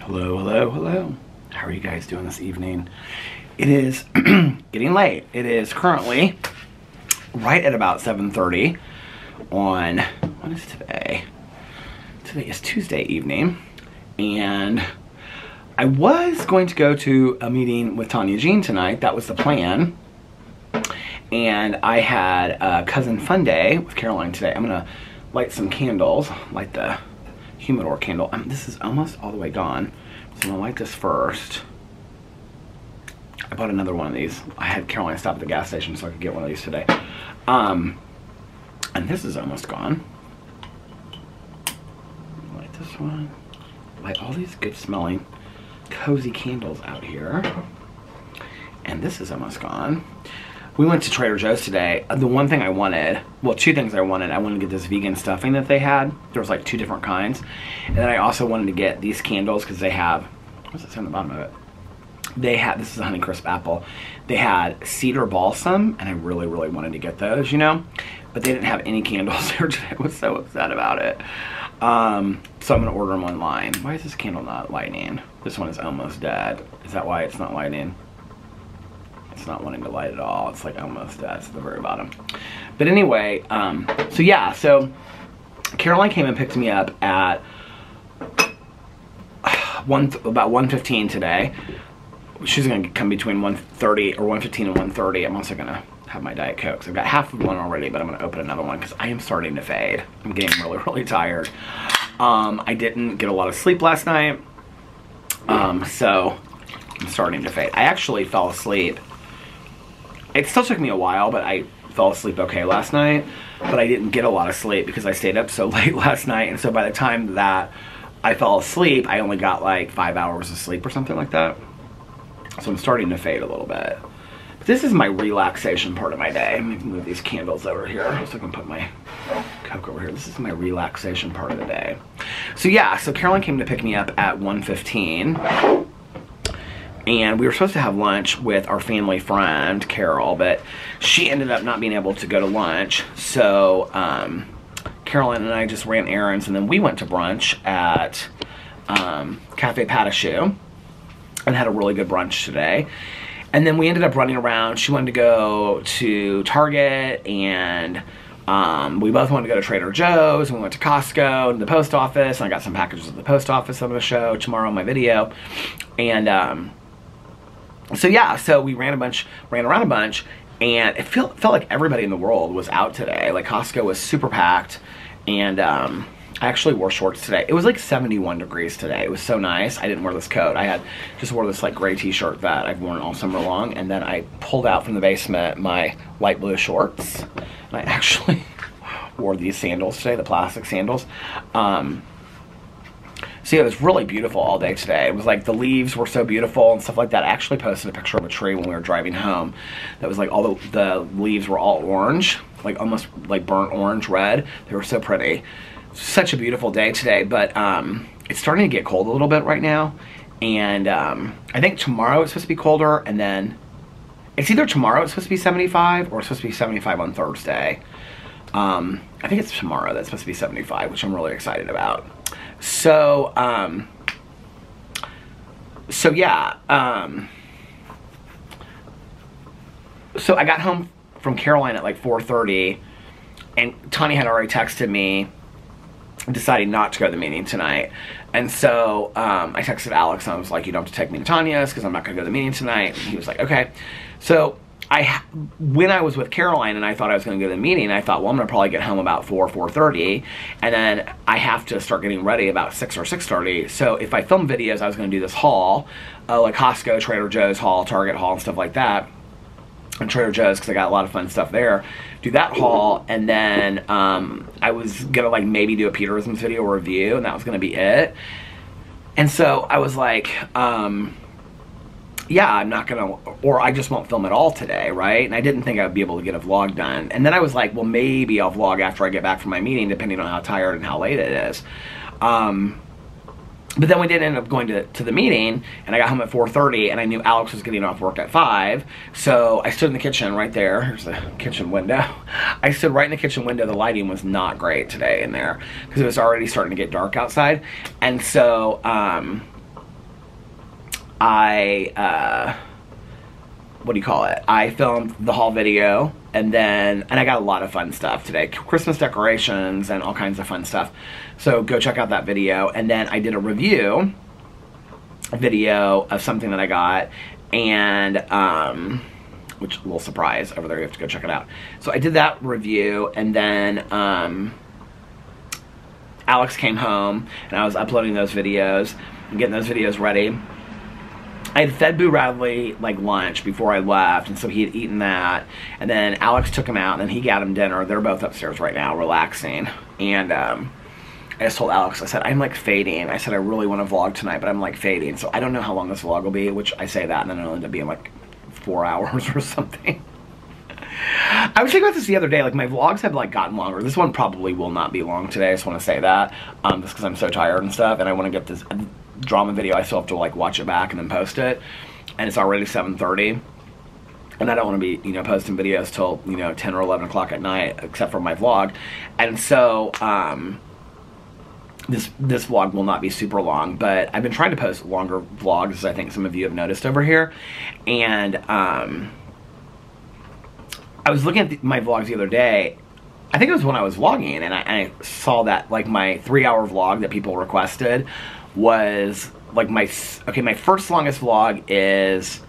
Hello, hello, hello. How are you guys doing this evening? It is getting late. It is currently right at about 7:30 on, what is today? Today is Tuesday evening, and I was going to go to a meeting with Tanya Jean tonight. That was the plan. And I had a cousin fun day with Caroline today. I'm gonna light some candles, light the humidor candle. This is almost all the way gone, so I'm gonna light this first. I bought another one of these. I had Caroline stop at the gas station so I could get one of these today. And this is almost gone. Light this one. Light all these good smelling, cozy candles out here. And this is almost gone. We went to Trader Joe's today. The one thing I wanted, well, two things I wanted to get this vegan stuffing that they had. There was like 2 different kinds. And then I also wanted to get these candles because they have, what's it say on the bottom of it? They had, this is a Honeycrisp apple. They had cedar balsam, and I really, really wanted to get those, you know? But they didn't have any candles there today. I was so upset about it. So I'm gonna order them online. Why is this candle not lighting? This one is almost dead. Is that why it's not lighting? It's not wanting to light at all. It's like almost dead. It's at the very bottom. But anyway, so yeah, so Caroline came and picked me up at about 1:15 today. She's gonna come between 1:30 or 1:15 and 1:30. I'm also gonna have my Diet Coke. So I've got half of one already, but I'm gonna open another one because I am starting to fade. I'm getting really, really tired. I didn't get a lot of sleep last night. So I'm starting to fade. I actually fell asleep. It still took me a while, but I fell asleep okay last night. But I didn't get a lot of sleep because I stayed up so late last night. And so by the time that I fell asleep, I only got like 5 hours of sleep or something like that. So I'm starting to fade a little bit. But this is my relaxation part of my day. Let me move these candles over here so I can put my Coke over here. This is my relaxation part of the day. So yeah, so Caroline came to pick me up at 1:15. And we were supposed to have lunch with our family friend, Carol, but she ended up not being able to go to lunch. So Caroline and I just ran errands, and then we went to brunch at Cafe Patachou and had a really good brunch today. And then we ended up running around. She wanted to go to Target, and we both wanted to go to Trader Joe's, and we went to Costco and the post office, and I got some packages at the post office I'm going to show tomorrow in my video. And so yeah, so we ran around a bunch, and it felt like everybody in the world was out today. Like Costco was super packed, and I actually wore shorts today. It was like 71 degrees today. It was so nice. I didn't wear this coat. I just wore this like gray t-shirt that I've worn all summer long, and then I pulled out from the basement my light blue shorts, and I actually wore these sandals today, the plastic sandals. So yeah, it was really beautiful all day today. It was like the leaves were so beautiful and stuff like that. I actually posted a picture of a tree when we were driving home that was like all the leaves were all orange, like almost like burnt orange red. They were so pretty. Such a beautiful day today, but it's starting to get cold a little bit right now. And I think tomorrow it's supposed to be colder, and then it's either tomorrow it's supposed to be 75 or it's supposed to be 75 on Thursday. I think it's tomorrow that's supposed to be 75, which I'm really excited about. So, so yeah, so I got home from Caroline at like 4:30, and Tanya had already texted me deciding not to go to the meeting tonight. And so I texted Alex, and I was like, you don't have to take me to Tanya's because I'm not going to go to the meeting tonight. And he was like, okay. So when I was with Caroline and I thought I was going to go to the meeting, I thought, well, I'm going to probably get home about 4:30, and then I have to start getting ready about 6 or 6:30. So if I film videos, I was going to do this haul, like Costco, Trader Joe's haul, Target haul, and stuff like that. And Trader Joe's, because I got a lot of fun stuff there. Do that haul, and then I was going to like maybe do a Peterisms video or review, and that was going to be it. And so I was like, yeah, I'm not gonna, or I just won't film at all today, right? And I didn't think I'd be able to get a vlog done. And then I was like, well, maybe I'll vlog after I get back from my meeting, depending on how tired and how late it is. But then we did end up going to the meeting, and I got home at 4:30, and I knew Alex was getting off work at 5. So I stood in the kitchen right there. Here's the kitchen window. I stood right in the kitchen window. The lighting was not great today in there because it was already starting to get dark outside. And so what do you call it? I filmed the haul video, and I got a lot of fun stuff today. Christmas decorations and all kinds of fun stuff. So go check out that video. And then I did a review video of something that I got, and which a little surprise over there, you have to go check it out. So I did that review, and then Alex came home, and I was uploading those videos and getting those videos ready. I had fed Boo Radley like lunch before I left, and so he had eaten that, and then Alex took him out, and then he got him dinner. They're both upstairs right now relaxing, and I just told Alex, I said, I'm like fading. I said, I really want to vlog tonight, but I'm like fading, so I don't know how long this vlog will be, which I say that, and then it'll end up being like 4 hours or something. I was thinking about this the other day, like my vlogs have like gotten longer. This one probably will not be long today, I just want to say that, just because I'm so tired and stuff, and I want to get this drama video. I still have to like watch it back and then post it, and it's already 7:30, and I don't want to be, you know, posting videos till, you know, 10 or 11 o'clock at night, except for my vlog. And so this vlog will not be super long, but I've been trying to post longer vlogs, as I think some of you have noticed over here. And I was looking at my vlogs the other day. I think it was when I was vlogging, and I saw that like my 3-hour vlog that people requested was like my first longest vlog is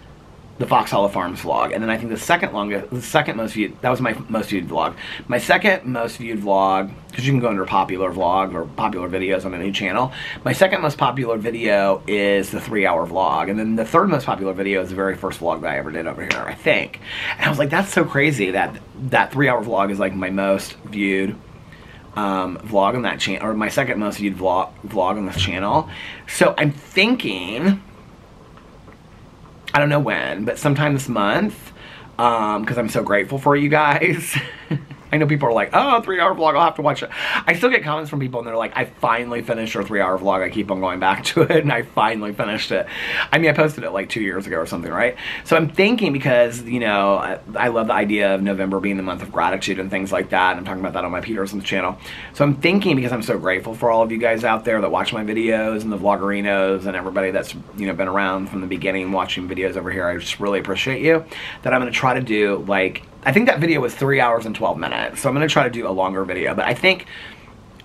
the Fox Hollow Farms vlog, and then I think the second most viewed, that was my most viewed vlog. My second most viewed vlog, because you can go under popular vlog or popular videos on any channel, my second most popular video is the 3-hour vlog, and then the third most popular video is the very first vlog that I ever did over here, I think. And I was like, that's so crazy that that 3-hour vlog is like my most viewed vlog on that channel, or my second most viewed vlog on this channel. So I'm thinking, I don't know when, but sometime this month, because I'm so grateful for you guys. I know people are like, oh, 3-hour vlog, I'll have to watch it. I still get comments from people, and they're like, I finally finished your 3-hour vlog. I keep on going back to it, and I finally finished it. I mean, I posted it like 2 years ago or something, right? So I'm thinking, because, you know, I love the idea of November being the month of gratitude and things like that, and I'm talking about that on my Peterson's channel. So I'm thinking, because I'm so grateful for all of you guys out there that watch my videos, and the vloggerinos, and everybody that's, you know, been around from the beginning watching videos over here, I just really appreciate you, that I'm going to try to do, like, I think that video was 3 hours and 12 minutes, so I'm going to try to do a longer video, but I think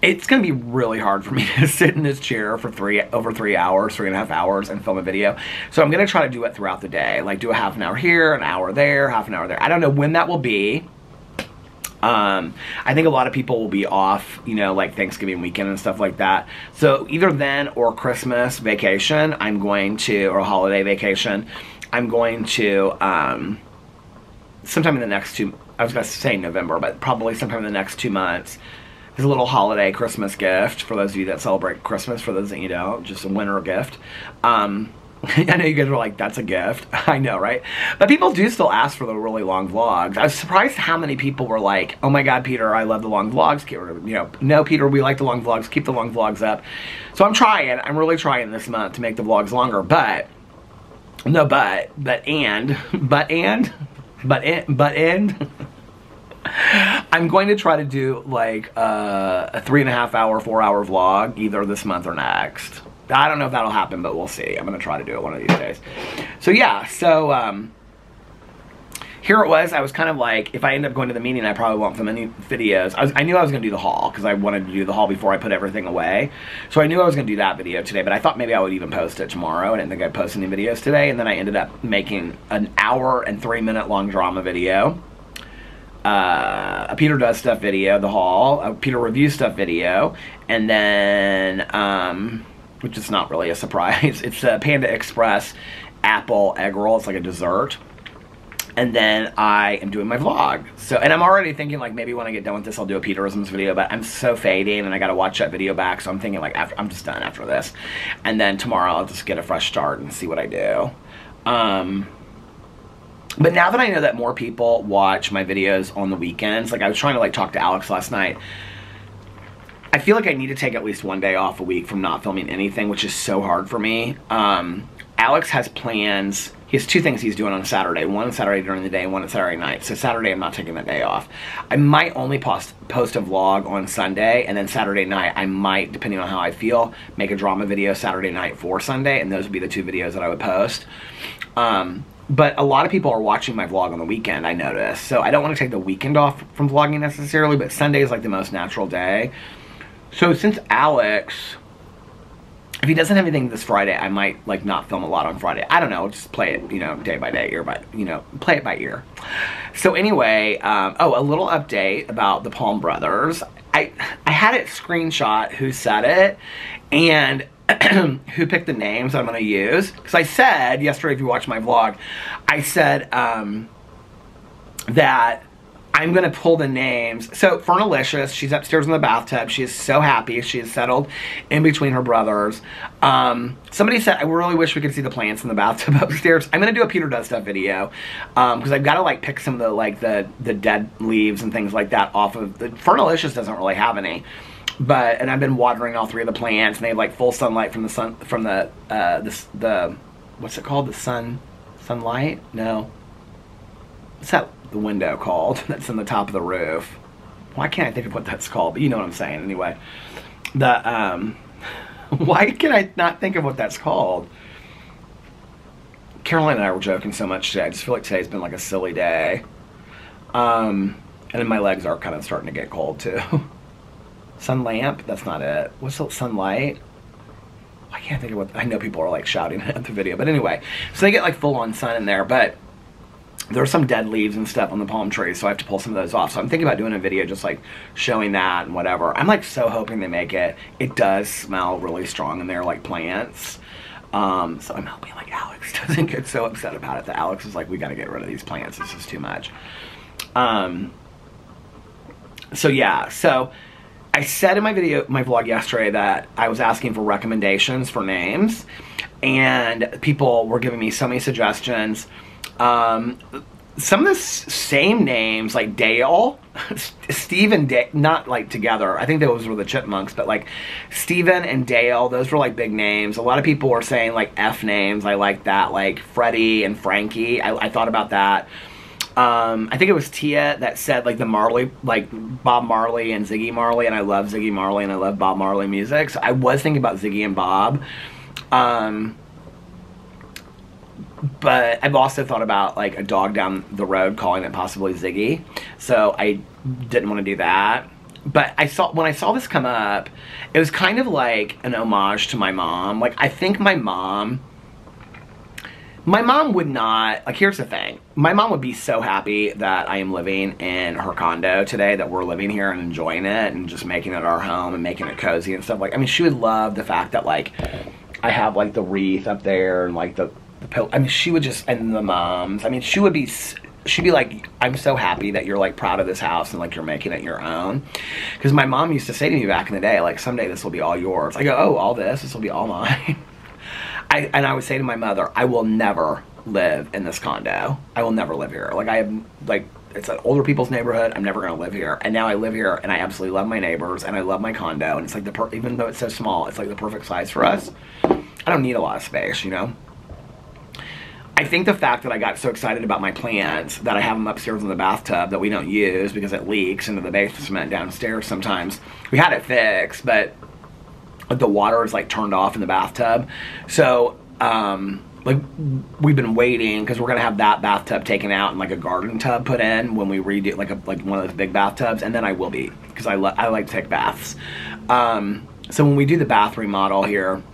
it's going to be really hard for me to sit in this chair for over 3 hours, 3.5 hours, and film a video. So I'm going to try to do it throughout the day, like do a half an hour here, an hour there, half an hour there. I don't know when that will be. I think a lot of people will be off, you know, like Thanksgiving weekend and stuff like that. So either then or Christmas vacation, I'm going to, or holiday vacation, I'm going to, sometime in the next I was going to say November, but probably sometime in the next 2 months, as a little holiday Christmas gift for those of you that celebrate Christmas. For those that you don't, just a winter gift. I know you guys are like, that's a gift. I know, right? But people do still ask for the really long vlogs. I was surprised how many people were like, oh my God, Peter, I love the long vlogs. You know, no, Peter, we like the long vlogs. Keep the long vlogs up. So I'm trying. I'm really trying this month to make the vlogs longer. But I'm going to try to do like a 3.5 hour, 4-hour vlog either this month or next. I don't know if that'll happen, but we'll see. I'm going to try to do it one of these days. So yeah, so here it was. I was kind of like, if I end up going to the meeting, I probably won't film any videos. I knew I was going to do the haul, because I wanted to do the haul before I put everything away. So I knew I was going to do that video today, but I thought maybe I would even post it tomorrow. I didn't think I'd post any videos today, and then I ended up making an 1 and 3-minute long drama video. A Peter Does Stuff video, the haul, a Peter Reviews Stuff video, and then, which is not really a surprise, it's a Panda Express apple egg roll. It's like a dessert. And then I am doing my vlog. So, and I'm already thinking like maybe when I get done with this, I'll do a Peterisms video, but I'm so fading and I gotta watch that video back. So I'm thinking like I'm just done after this. And then tomorrow I'll just get a fresh start and see what I do. But now that I know that more people watch my videos on the weekends, like I was trying to like talk to Alex last night, I feel like I need to take at least 1 day off a week from not filming anything, which is so hard for me. Alex has plans he has 2 things he's doing on Saturday. One on Saturday during the day and one on Saturday night. So Saturday I'm not taking that day off. I might only post a vlog on Sunday, and then Saturday night I might, depending on how I feel, make a drama video Saturday night for Sunday, and those would be the 2 videos that I would post. But a lot of people are watching my vlog on the weekend, I noticed. So I don't want to take the weekend off from vlogging necessarily, but Sunday is like the most natural day. So since Alex, if he doesn't have anything this Friday, I might like not film a lot on Friday. I don't know, just play it, you know, day by day, ear by, you know, play it by ear. So anyway, oh, a little update about the Palm brothers. I had it screenshot who said it and who picked the names I'm gonna use. Because I said yesterday, if you watched my vlog, I said that I'm gonna pull the names. So Fernalicious, she's upstairs in the bathtub. She is so happy. She is settled in between her brothers. Somebody said, I really wish we could see the plants in the bathtub upstairs. I'm gonna do a Peter Does Stuff video because I've got to like pick some of the like the dead leaves and things like that off of the Fernalicious. Doesn't really have any, but and I've been watering all 3 of the plants, and they have like full sunlight from the sun, from the what's it called, the sunlight? No, what's that? The window called that's in the top of the roof. Why can't I think of what that's called? But you know what I'm saying anyway. The why can I not think of what that's called? Caroline and I were joking so much today. I just feel like today's been like a silly day. And then my legs are kind of starting to get cold too. Sun lamp? That's not it. What's the sunlight? I can't think of what. I know people are like shouting at the video, but anyway, so they get like full on sun in there, but there's some dead leaves and stuff on the palm trees, so I have to pull some of those off. So I'm thinking about doing a video just like showing that and whatever. I'm like so hoping they make it. It does smell really strong in there, like plants. So I'm hoping like Alex doesn't get so upset about it that Alex is like, we got to get rid of these plants. This is too much. So yeah, so I said in my video, my vlog yesterday, that I was asking for recommendations for names, and people were giving me so many suggestions. Some of the same names, like Dale, Steve and Dale, not like together. I think those were the Chipmunks, but like Steven and Dale, those were like big names. A lot of people were saying like F names. I like that, like Freddie and Frankie. I thought about that. I think it was Tia that said like the Marley, like Bob Marley and Ziggy Marley, and I love Ziggy Marley and I love Bob Marley music. So I was thinking about Ziggy and Bob. But I've also thought about like a dog down the road calling it possibly Ziggy. So I didn't want to do that. But when I saw this come up, it was kind of like an homage to my mom. Like I think my mom would not, like here's the thing. My mom would be so happy that I am living in her condo today, that we're living here and enjoying it and just making it our home and making it cozy and stuff. Like, I mean, she would love the fact that like I have like the wreath up there and like the pillow. I mean, she would just, and the moms, I mean, she'd be like, I'm so happy that you're like proud of this house and like you're making it your own. Because my mom used to say to me back in the day, like, someday this will be all yours. I go, oh, all this will be all mine. And I would say to my mother, I will never live in this condo. I will never live here. Like, I have, like, it's an older people's neighborhood. I'm never going to live here. And now I live here, and I absolutely love my neighbors, and I love my condo. And it's like even though it's so small, it's like the perfect size for us. I don't need a lot of space, you know? I think the fact that I got so excited about my plants that I have them upstairs in the bathtub that we don't use because it leaks into the basement downstairs sometimes. We had it fixed, but the water is like turned off in the bathtub. So, like we've been waiting because we're going to have that bathtub taken out and like a garden tub put in when we redo like one of those big bathtubs. And then I will be, because I like to take baths. So when we do the bath remodel here,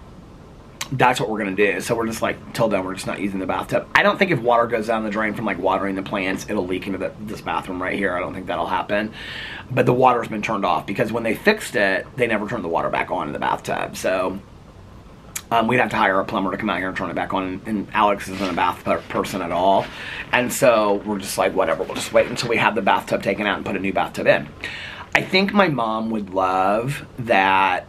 that's what we're going to do. So we're just like, till then, we're just not using the bathtub. I don't think if water goes down the drain from like watering the plants, it'll leak into this bathroom right here. I don't think that'll happen. But the water's been turned off because when they fixed it, they never turned the water back on in the bathtub. So we'd have to hire a plumber to come out here and turn it back on. And Alex isn't a bath person at all. And so we're just like, whatever, we'll just wait until we have the bathtub taken out and put a new bathtub in. I think my mom would love that.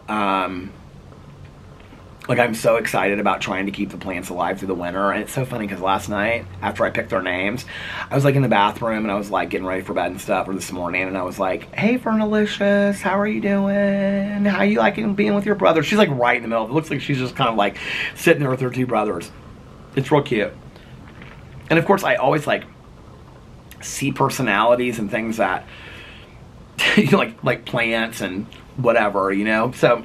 Like, I'm so excited about trying to keep the plants alive through the winter. And it's so funny because last night, after I picked their names, I was like in the bathroom and I was like getting ready for bed and stuff, or this morning, and I was like, hey, Fernalicious, how are you doing? How are you liking being with your brother? She's like right in the middle. It looks like she's just kind of like sitting there with her 2 brothers. It's real cute. And of course, I always like see personalities and things that, you know, like plants and whatever, you know. So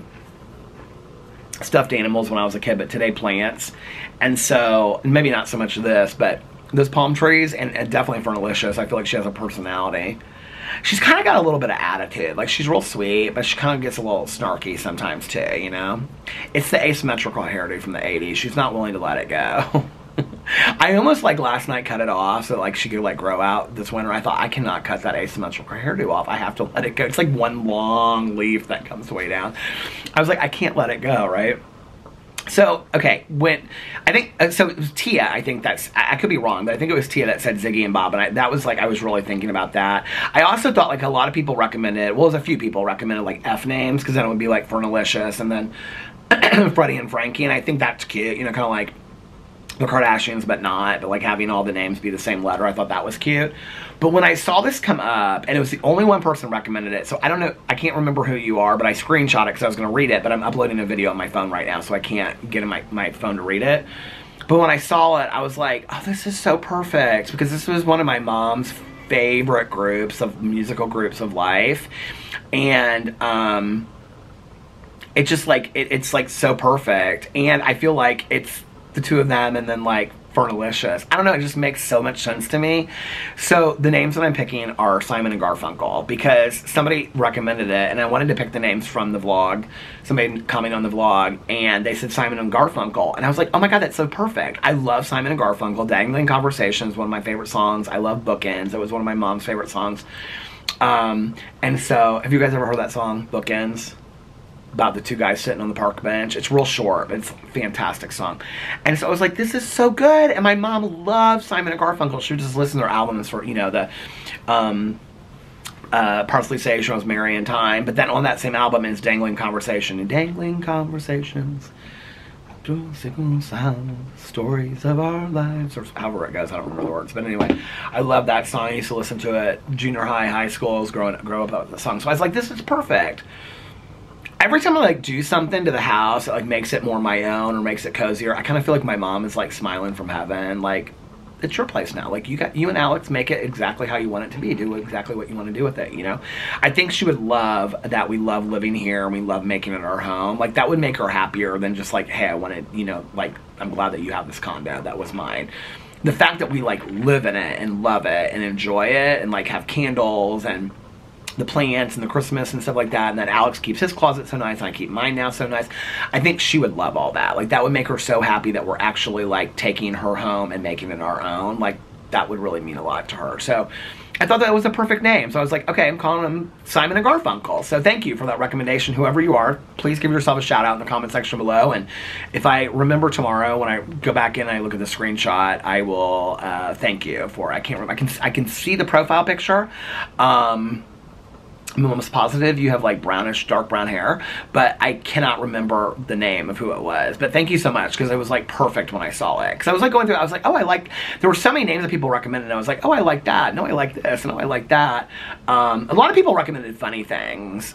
stuffed animals when I was a kid, but today plants. And so maybe not so much this, but those palm trees, and definitely Fernalicious, I feel like she has a personality. She's kind of got a little bit of attitude. Like, she's real sweet, but she kind of gets a little snarky sometimes too, you know. It's the asymmetrical hairdo from the 80s. She's not willing to let it go. I almost, like, last night cut it off so, like, she could, like, grow out this winter. I thought, I cannot cut that asymmetrical hairdo off. I have to let it go. It's like one long leaf that comes way down. I was like, I can't let it go, right? So, okay, when, I think, so it was Tia, I think that's, I could be wrong, but I think it was Tia that said Ziggy and Bob, and that was like, I was really thinking about that. I also thought, like, a lot of people recommended, well, there's a few people recommended, like, F names, because then it would be, like, Fernalicious, and then Freddie and Frankie, and I think that's cute, you know, kind of like the Kardashians, but not, but like having all the names be the same letter. I thought that was cute. But when I saw this come up, and it was the only one person recommended it, so I don't know, I can't remember who you are, but I screenshot it because I was going to read it, but I'm uploading a video on my phone right now, so I can't get in my phone to read it. But when I saw it, I was like, oh, this is so perfect, because this was one of my mom's favorite groups of musical groups of life, and it's just like, it's like so perfect, and I feel like it's the two of them, and then like Fernalicious. I don't know, it just makes so much sense to me. So the names that I'm picking are Simon and Garfunkel, because somebody recommended it, and I wanted to pick the names from the vlog. Somebody commented on the vlog, and they said Simon and Garfunkel, and I was like, oh my god, that's so perfect. I love Simon and Garfunkel. Dangling Conversations, one of my favorite songs. I love Bookends. It was one of my mom's favorite songs. And so, have you guys ever heard that song, Bookends? About the two guys sitting on the park bench. It's real short, but it's a fantastic song. And so I was like, this is so good. And my mom loves Simon and Garfunkel. She would just listen to their albums for, you know, the Parsley, Sage, Rosemary, and Thyme. But then on that same album is Dangling Conversation. And Dangling Conversations, stories of our lives, or however it goes, I don't remember the words, but anyway, I love that song. I used to listen to it junior high, high school. I was grow up with the song, so I was like, this is perfect. Every time I like do something to the house that like makes it more my own or makes it cozier, I kind of feel like my mom is like smiling from heaven. Like, it's your place now. Like, you and Alex make it exactly how you want it to be. Do exactly what you want to do with it, you know? I think she would love that we love living here and we love making it our home. Like, that would make her happier than just like, hey, I want to, you know, like, I'm glad that you have this condo. That was mine. The fact that we like live in it and love it and enjoy it and like have candles and the plants and the Christmas and stuff like that, and that Alex keeps his closet so nice and I keep mine now so nice. I think she would love all that. Like, that would make her so happy that we're actually like taking her home and making it our own. Like, that would really mean a lot to her. So I thought that was a perfect name. So I was like, okay, I'm calling them Simon and Garfunkel. So thank you for that recommendation, whoever you are. Please give yourself a shout out in the comment section below. And if I remember tomorrow when I go back in and I look at the screenshot, I will thank you for it. I can't remember. I can see the profile picture. I'm almost positive you have like brownish, dark brown hair, but I cannot remember the name of who it was. But thank you so much, because it was like perfect when I saw it. Because I was like going through it, I was like, oh, I like, there were so many names that people recommended, and I was like, oh, I like that, no, I like this, no, I like that. A lot of people recommended funny things.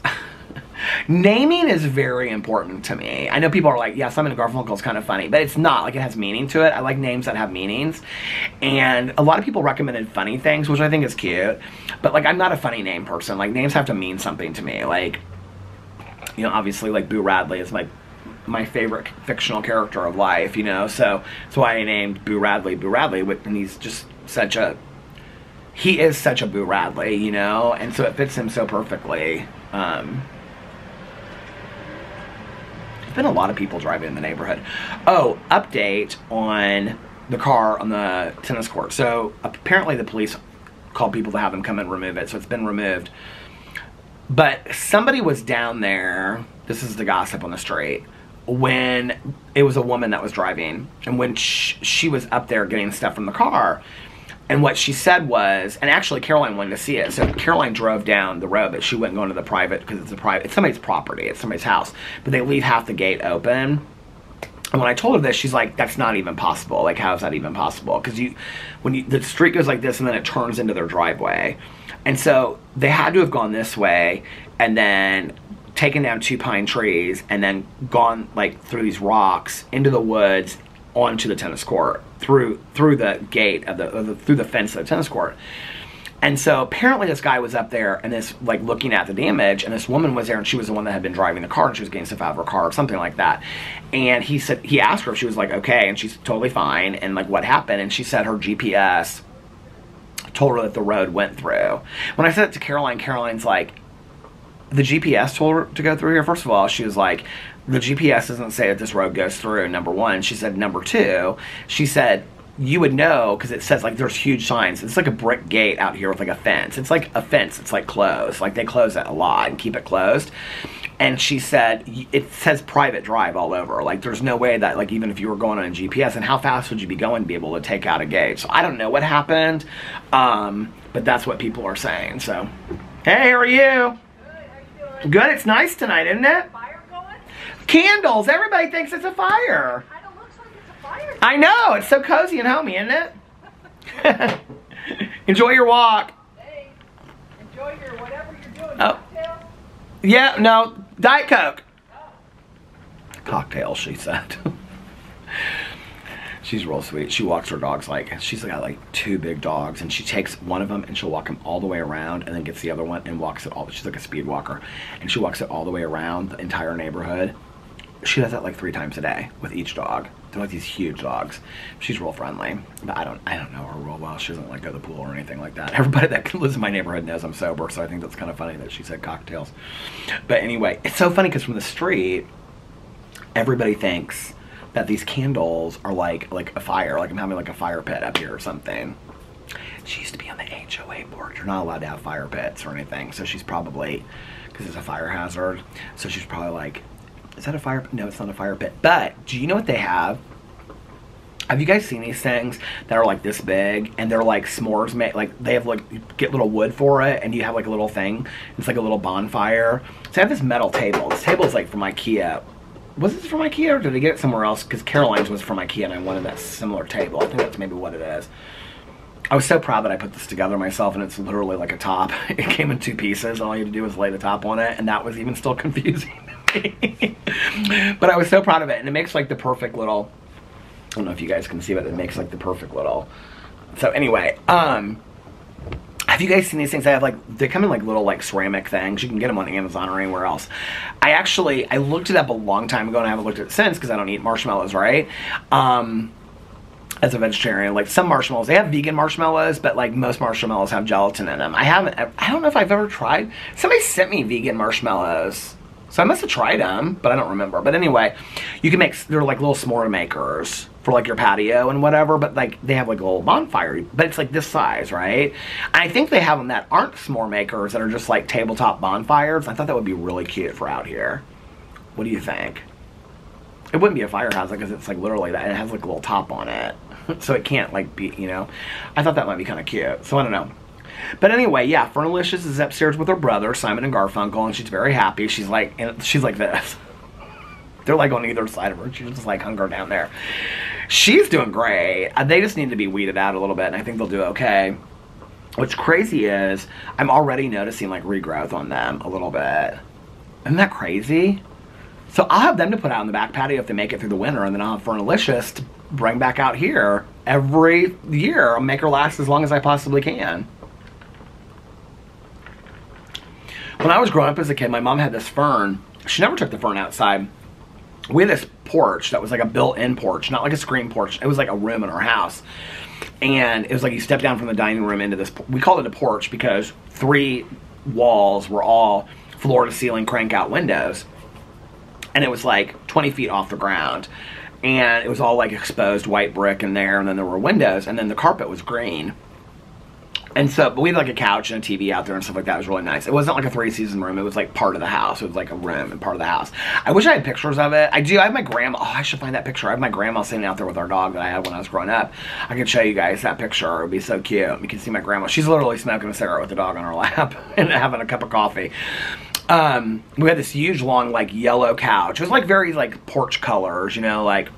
Naming is very important to me. I know people are like, yeah, Simon and Garfunkel is kind of funny, but it's not. Like, it has meaning to it. I like names that have meanings. And a lot of people recommended funny things, which I think is cute. But, like, I'm not a funny name person. Like, names have to mean something to me. Like, you know, obviously, like, Boo Radley is my favorite fictional character of life, you know? So that's why I named Boo Radley, and he's just such a, he is such a Boo Radley, you know? And so it fits him so perfectly. Been a lot of people driving in the neighborhood. Oh, update on the car on the tennis court. So apparently the police called people to have them come and remove it, so it's been removed. But somebody was down there, this is the gossip on the street, when it was a woman that was driving, and when she was up there getting stuff from the car, and what she said was, and actually Caroline wanted to see it, so Caroline drove down the road, but she wouldn't go into the private, because it's somebody's property, it's somebody's house, but they leave half the gate open. And when I told her this, she's like, that's not even possible. Like, how is that even possible? Because the street goes like this, and then it turns into their driveway. And so they had to have gone this way, and then taken down 2 pine trees, and then gone like through these rocks into the woods onto the tennis court through the gate of through the fence of the tennis court. And so apparently this guy was up there and this like looking at the damage, and this woman was there, and she was the one that had been driving the car, and she was getting stuff out of her car or something like that. And he asked her if she was like okay, and she's totally fine, and like what happened, and she said her GPS told her that the road went through. When I said it to Caroline, Caroline's like, the GPS told her to go through here? First of all, she was like, the GPS doesn't say that this road goes through, number one. She said, number two, she said, you would know because it says like there's huge signs. It's like a brick gate out here with like a fence. It's like a fence. It's like closed. Like they close it a lot and keep it closed. And she said it says private drive all over. Like there's no way that like even if you were going on a GPS, and how fast would you be going to be able to take out a gate? So I don't know what happened, but that's what people are saying. So hey, how are you? Good. How you doing? Good. It's nice tonight, isn't it? Fire going? Candles. Everybody thinks it's a fire. I know, it's so cozy and homey, isn't it? Enjoy your walk. Hey, enjoy your whatever you're doing. Oh. Cocktail? Yeah, no, Diet Coke. Oh. Cocktail, she said. She's real sweet. She walks her dogs like, she's got like 2 big dogs, and she takes one of them and she'll walk him all the way around and then gets the other one and walks it all, she's like a speed walker, and she walks it all the way around the entire neighborhood. She does that like 3 times a day with each dog. They're like these huge dogs. She's real friendly, but I don't know her real well. She doesn't like go to the pool or anything like that. Everybody that lives in my neighborhood knows I'm sober, so I think that's kind of funny that she said cocktails. But anyway, it's so funny because from the street, everybody thinks that these candles are like a fire, like I'm having like a fire pit up here or something. She used to be on the HOA board. You're not allowed to have fire pits or anything, so she's probably, because it's a fire hazard, so she's probably like, is that a fire pit? No, it's not a fire pit. But do you know what they have? Have you guys seen these things that are like this big, and they're like s'mores made? Like they have like, you get little wood for it, and you have like a little thing. It's like a little bonfire. So I have this metal table. This table is like from IKEA. Was this from IKEA, or did I get it somewhere else? Because Caroline's was from IKEA, and I wanted that similar table. I think that's maybe what it is. I was so proud that I put this together myself, and it's literally like a top. It came in 2 pieces. All you had to do was lay the top on it, and that was even still confusing. But I was so proud of it, and it makes like the perfect little, I don't know if you guys can see, but it makes like the perfect little, so anyway, have you guys seen these things? I have like, they come in like little like ceramic things. You can get them on Amazon or anywhere else. I looked it up a long time ago, and I haven't looked at it since because I don't eat marshmallows, right? As a vegetarian, like some marshmallows, they have vegan marshmallows, but like most marshmallows have gelatin in them. I don't know if I've ever tried. Somebody sent me vegan marshmallows, so I must have tried them, but I don't remember. But anyway, you can make, they're like little s'more makers for like your patio and whatever, but like they have like a little bonfire, but it's like this size, right? And I think they have them that aren't s'more makers, that are just like tabletop bonfires. I thought that would be really cute for out here. What do you think? It wouldn't be a fire hazard because it's like literally that, and it has like a little top on it. So it can't like be, you know, I thought that might be kind of cute. So I don't know. But anyway, yeah, Fernalicious is upstairs with her brother, Simon and Garfunkel, and she's very happy. She's like this. They're like on either side of her. She's just like hunkered down there. She's doing great. They just need to be weeded out a little bit, and I think they'll do okay. What's crazy is I'm already noticing like regrowth on them a little bit. Isn't that crazy? So I'll have them to put out in the back patio if they make it through the winter, and then I'll have Fernalicious to bring back out here every year. I'll make her last as long as I possibly can. When I was growing up as a kid, my mom had this fern. She never took the fern outside. We had this porch that was like a built-in porch, not like a screen porch. It was like a room in our house. And it was like you step down from the dining room into this, we called it a porch because 3 walls were all floor-to-ceiling crank-out windows. And it was like 20 feet off the ground. And it was all like exposed white brick in there, and then there were windows, and then the carpet was green. And so, but we had like a couch and a TV out there and stuff like that. It was really nice. It wasn't like a 3-season room. It was like part of the house. It was like a room and part of the house. I wish I had pictures of it. I do. I have my grandma. Oh, I should find that picture. I have my grandma sitting out there with our dog that I had when I was growing up. I could show you guys that picture. It would be so cute. You can see my grandma. She's literally smoking a cigarette with the dog on her lap and having a cup of coffee. We had this huge, long, like yellow couch. It was like very like porch colors, you know, like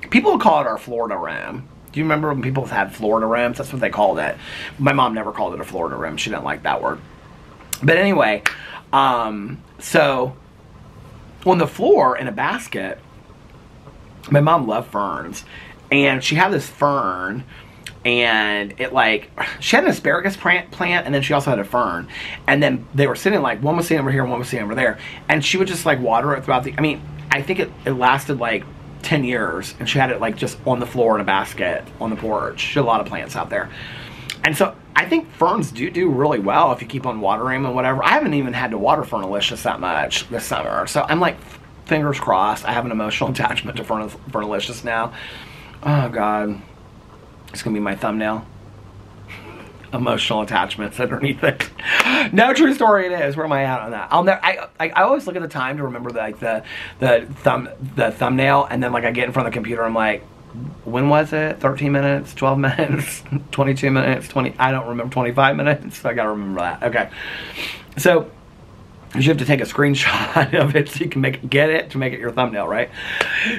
people would call it our Florida room. Do you remember when people had Florida rooms? That's what they called it. My mom never called it a Florida room. She didn't like that word. But anyway, so on the floor in a basket, my mom loved ferns. and she had this fern, and it like, she had an asparagus plant, and then she also had a fern, and then they were sitting like, one was sitting over here and one was sitting over there, and she would just like water it throughout the, I mean, I think it lasted like 10 years, and she had it like just on the floor in a basket on the porch. She had a lot of plants out there. And so I think ferns do really well if you keep on watering them and whatever. I haven't even had to water Fernalicious that much this summer, so I'm like, fingers crossed. I have an emotional attachment to Fernalicious now. Oh God, it's gonna be my thumbnail. Emotional attachments underneath it. No, true story, it is. Where am I at on that? I always look at the time to remember like the thumbnail, and then like I get in front of the computer, I'm like, when was it? 13 minutes, 12 minutes, 22 minutes, 20, I don't remember, 25 minutes. I gotta remember that. Okay. So you have to take a screenshot of it so you can get it to make it your thumbnail, right?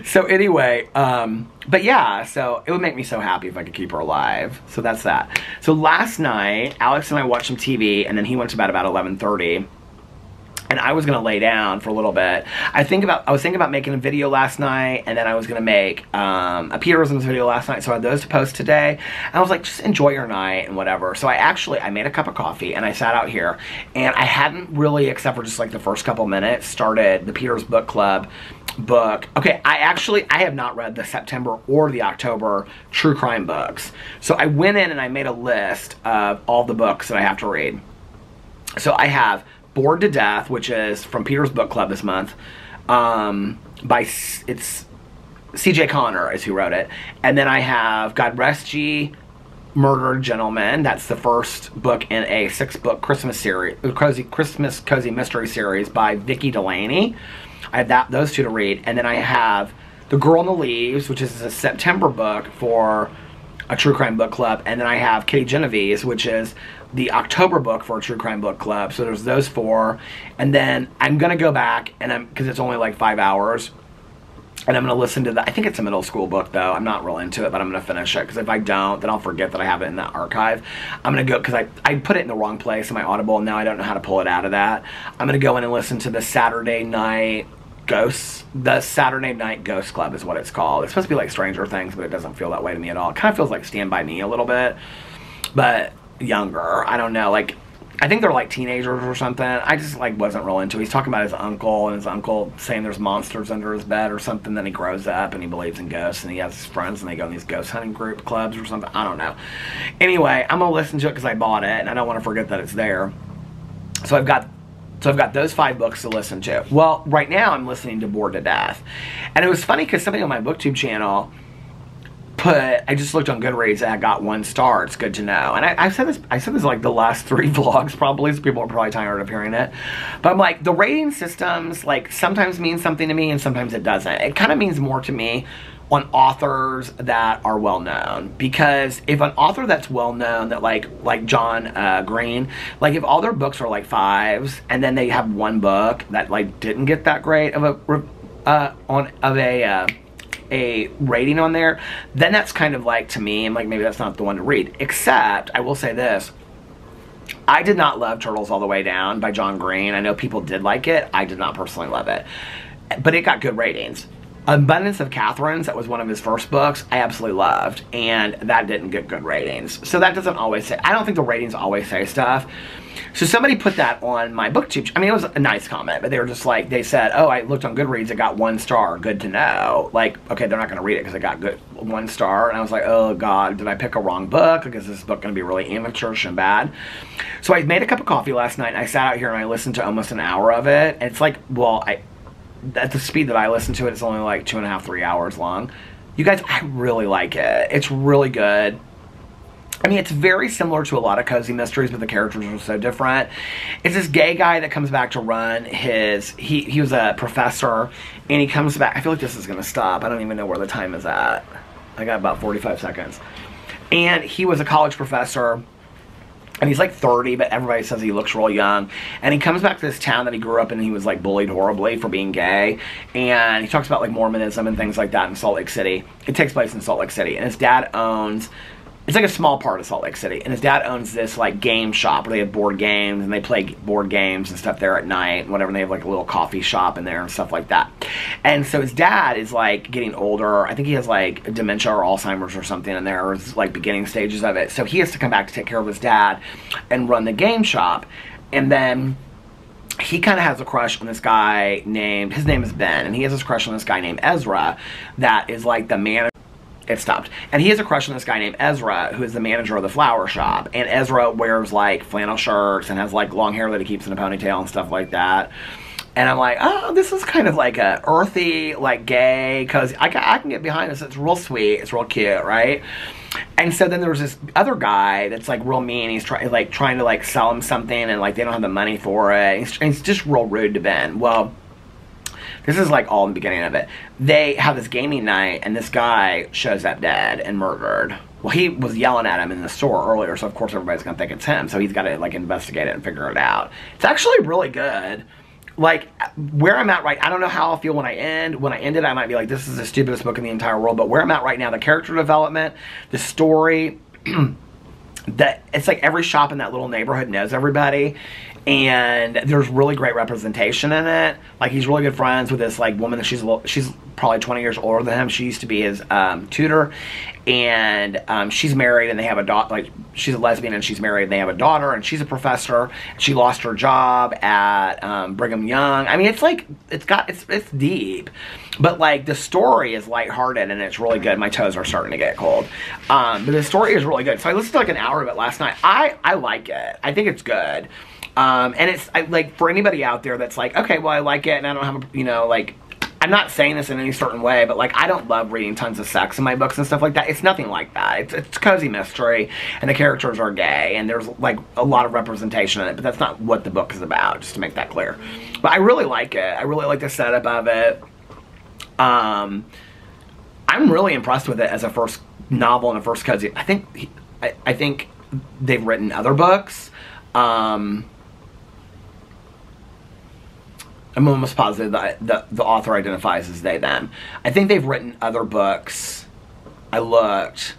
So anyway, but yeah, so it would make me so happy if I could keep her alive. So that's that. So last night, Alex and I watched some TV, and then he went to bed about 11:30. And I was gonna lay down for a little bit. I was thinking about making a video last night, and then I was gonna make a Peterisms video last night, so I had those to post today. And I was like, just enjoy your night and whatever. So I made a cup of coffee, and I sat out here, and I hadn't really, except for just like the first couple minutes, started the Peters Book Club book. Okay, I have not read the September or the October true crime books. So I went in and I made a list of all the books that I have to read. So I have Bored to Death, which is from Peter's Book Club this month. It's C.J. Connor is who wrote it. And then I have God Rest Ye, Murdered Gentlemen. That's the first book in a 6-book Christmas series, Christmas cozy mystery series by Vicki Delaney. I have those two to read. And then I have The Girl in the Leaves, which is a September book for a true crime book club. And then I have Kitty Genovese, which is the October book for a true crime book club. So there's those 4. And then I'm gonna go back, and because it's only like 5 hours, and I'm gonna listen to that. I think it's a middle school book though. I'm not real into it, but I'm gonna finish it, because if I don't, then I'll forget that I have it in that archive. I'm gonna go, because I put it in the wrong place in my Audible, and now I don't know how to pull it out of that. I'm gonna go in and listen to the Saturday Night Ghost Club is what it's called. It's supposed to be like Stranger Things, but it doesn't feel that way to me at all. It kind of feels like Stand By Me a little bit, but younger. I don't know, like, I think they're like teenagers or something. I just like wasn't real into it. He's talking about his uncle, and his uncle saying there's monsters under his bed or something. Then he grows up and he believes in ghosts, and he has his friends, and they go in these ghost hunting group clubs or something. I don't know. Anyway, I'm gonna listen to it because I bought it, and I don't want to forget that it's there. So I've got those 5 books to listen to. Well, right now I'm listening to Bored to Death. And it was funny because somebody on my BookTube channel I just looked on Goodreads and I got 1 star. It's good to know. And I said this like the last 3 vlogs probably, so people are probably tired of hearing it. But I'm like, the rating systems like sometimes mean something to me and sometimes it doesn't. It kind of means more to me on authors that are well known, because if an author that's well known, that like John Green, like if all their books are like 5s and then they have 1 book that like didn't get that great of a rating on there, then that's kind of like, to me, I'm like, maybe that's not the one to read. Except I will say this, I did not love Turtles All the Way Down by John Green. I know people did like it. I did not personally love it, but it got good ratings. Abundance of Catherines, that was one of his first books, I absolutely loved, and that didn't get good ratings. So that doesn't always say, I don't think the ratings always say stuff. So somebody put that on my BookTube. I mean, it was a nice comment, but they were just like, they said, oh, I looked on Goodreads, it got 1 star, good to know. Like, okay, they're not going to read it because it got 1 star. And I was like, oh God, did I pick a wrong book? Like, is this book going to be really amateurish and bad? So I made a cup of coffee last night, and I sat out here and I listened to almost an hour of it. And it's like, well, at the speed that I listen to it, it's only like 2.5, 3 hours long. You guys, I really like it. It's really good. I mean, it's very similar to a lot of cozy mysteries, but the characters are so different. It's this gay guy that comes back to run his, he was a professor, and he comes back. I feel like this is going to stop. I don't even know where the time is at. I got about 45 seconds. And he was a college professor, and he's like 30, but everybody says he looks real young. And he comes back to this town that he grew up in, and he was like bullied horribly for being gay. And he talks about like Mormonism and things like that in Salt Lake City. It takes place in Salt Lake City. And his dad owns it's like a small part of Salt Lake City, and his dad owns this like game shop where they have board games and they play board games and stuff there at night and whatever, and they have like a little coffee shop in there and stuff like that. And so his dad is like getting older. I think he has like dementia or Alzheimer's or something in there, or it's like beginning stages of it. So he has to come back to take care of his dad and run the game shop. And then he kind of has a crush on this guy named, his name is Ben, and he has this crush on this guy named Ezra that is like the manager. It stopped. And he has a crush on this guy named Ezra, who is the manager of the flower shop. And Ezra wears like flannel shirts and has like long hair that he keeps in a ponytail and stuff like that. And I'm like, oh, this is kind of like a earthy, like gay, because I can get behind this. It's real sweet. It's real cute, right? And so then there's this other guy that's like real mean. He's trying to like sell him something, and like they don't have the money for it. He's just real rude to Ben. Well, this is like all in the beginning of it. They have this gaming night, and this guy shows up dead and murdered. Well, he was yelling at him in the store earlier, so of course everybody's gonna think it's him. So he's got to like investigate it and figure it out. It's actually really good. Like, where I'm at right, I don't know how I'll feel when I end. When I end it, I might be like, this is the stupidest book in the entire world. But where I'm at right now, the character development, the story, that it's like every shop in that little neighborhood knows everybody. And there's really great representation in it. Like, he's really good friends with this like woman that she's probably 20 years older than him. She used to be his tutor, and she's married and they have a daughter. Like, she's a lesbian and she's married and they have a daughter, and she's a professor. She lost her job at Brigham Young. I mean, it's like it's deep, but like the story is lighthearted and it's really good. My toes are starting to get cold, but the story is really good. So I listened to like an hour of it last night. I like it. I think it's good. And it's like, for anybody out there that's like, okay, well, I like it and I don't have a, you know, like, I'm not saying this in any certain way, but like, I don't love reading tons of sex in my books and stuff like that. It's nothing like that. It's cozy mystery, and the characters are gay, and there's like a lot of representation in it, but that's not what the book is about, just to make that clear. But I really like it. I really like the setup of it. I'm really impressed with it as a first novel and a first cozy. I think they've written other books. I'm almost positive that the author identifies as they, them. I think they've written other books. I looked.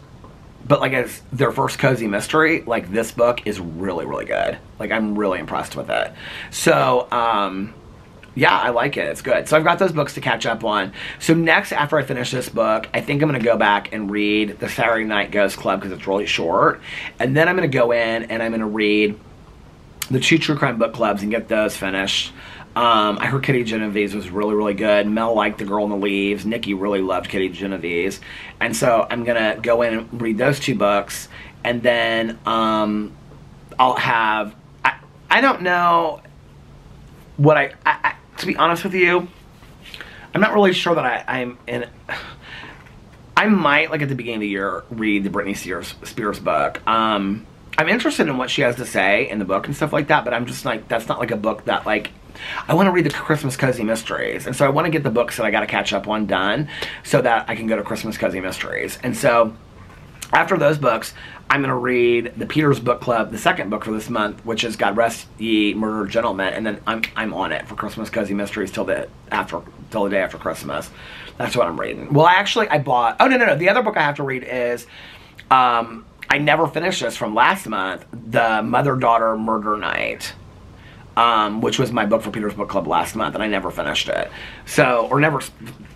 But like, as their first cozy mystery, like, this book is really, really good. Like, I'm really impressed with it. So, yeah, I like it. It's good. So I've got those books to catch up on. So next, after I finish this book, I think I'm going to go back and read The Saturday Night Ghost Club, because it's really short. And then I'm going to go in and I'm going to read the 2 true crime book clubs and get those finished. I heard Kitty Genovese was really, really good. Mel liked The Girl in the Leaves. Nikki really loved Kitty Genovese. And so I'm going to go in and read those 2 books. And then I'll have... I don't know what to be honest with you, I'm not really sure that I'm in... I might, like, at the beginning of the year, read the Britney Spears book. I'm interested in what she has to say in the book and stuff like that, but I'm just like, that's not like a book that, like, I want to read the Christmas Cozy Mysteries. And so I want to get the books that I got to catch up on done so that I can go to Christmas Cozy Mysteries. And so after those books, I'm going to read the Peters Book Club, the second book for this month, which is God Rest Ye Murdered Gentlemen. And then I'm on it for Christmas Cozy Mysteries till the day after Christmas. That's what I'm reading. Well, I bought... Oh, no. The other book I have to read is... I never finished this from last month, The Mother-Daughter Murder Night, which was my book for Peter's Book Club last month, and I never finished it. So, or never